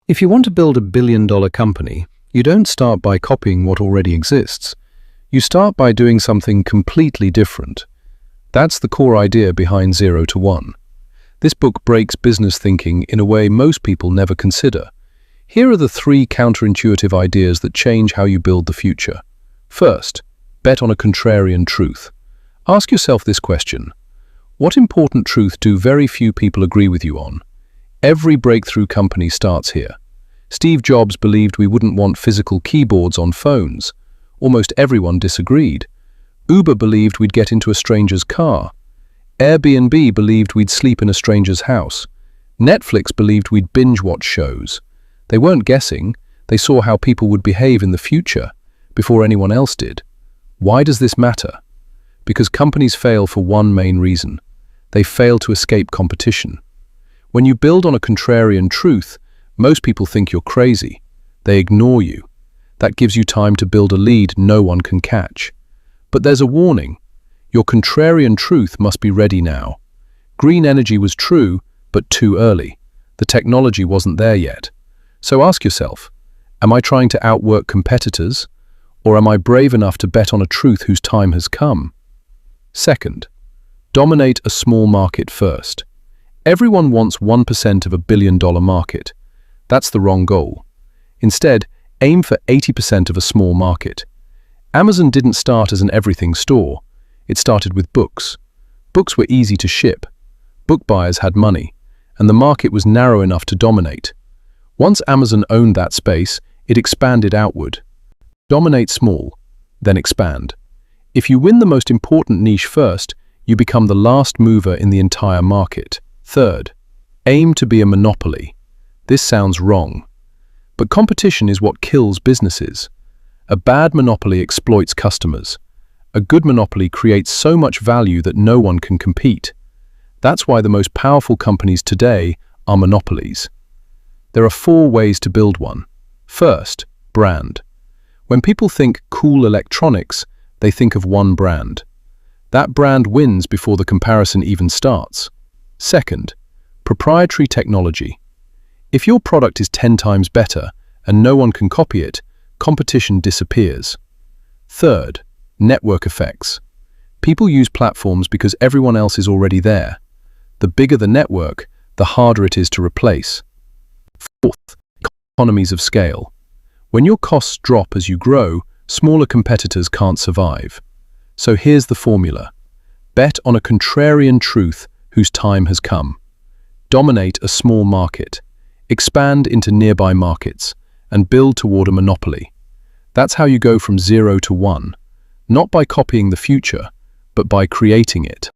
If you want to build a billion-dollar company, you don't start by copying what already exists. You start by doing something completely different. That's the core idea behind 0 to 1. This book breaks business thinking in a way most people never consider. Here are the 3 counterintuitive ideas that change how you build the future. First, bet on a contrarian truth. Ask yourself this question: what important truth do very few people agree with you on? Every breakthrough company starts here. Steve Jobs believed we wouldn't want physical keyboards on phones. Almost everyone disagreed. Uber believed we'd get into a stranger's car. Airbnb believed we'd sleep in a stranger's house. Netflix believed we'd binge-watch shows. They weren't guessing, they saw how people would behave in the future, before anyone else did. Why does this matter? Because companies fail for one main reason. They fail to escape competition. When you build on a contrarian truth, most people think you're crazy. They ignore you. That gives you time to build a lead no one can catch. But there's a warning. Your contrarian truth must be ready now. Green energy was true, but too early. The technology wasn't there yet. So ask yourself, am I trying to outwork competitors, or am I brave enough to bet on a truth whose time has come? Second, dominate a small market first. Everyone wants 1% of a billion-dollar market. That's the wrong goal. Instead, aim for 80% of a small market. Amazon didn't start as an everything store. It started with books. Books were easy to ship. Book buyers had money, and the market was narrow enough to dominate. Once Amazon owned that space, it expanded outward. Dominate small, then expand. If you win the most important niche first, you become the last mover in the entire market. Third, aim to be a monopoly. This sounds wrong, but competition is what kills businesses. A bad monopoly exploits customers. A good monopoly creates so much value that no one can compete. That's why the most powerful companies today are monopolies. There are 4 ways to build one. First, brand. When people think cool electronics, they think of one brand. That brand wins before the comparison even starts. Second, proprietary technology. If your product is 10 times better and no one can copy it, competition disappears. Third, network effects. People use platforms because everyone else is already there. The bigger the network, the harder it is to replace. Fourth, economies of scale. When your costs drop as you grow, smaller competitors can't survive. So here's the formula. Bet on a contrarian truth whose time has come. Dominate a small market. Expand into nearby markets and build toward a monopoly. That's how you go from 0 to 1, not by copying the future, but by creating it.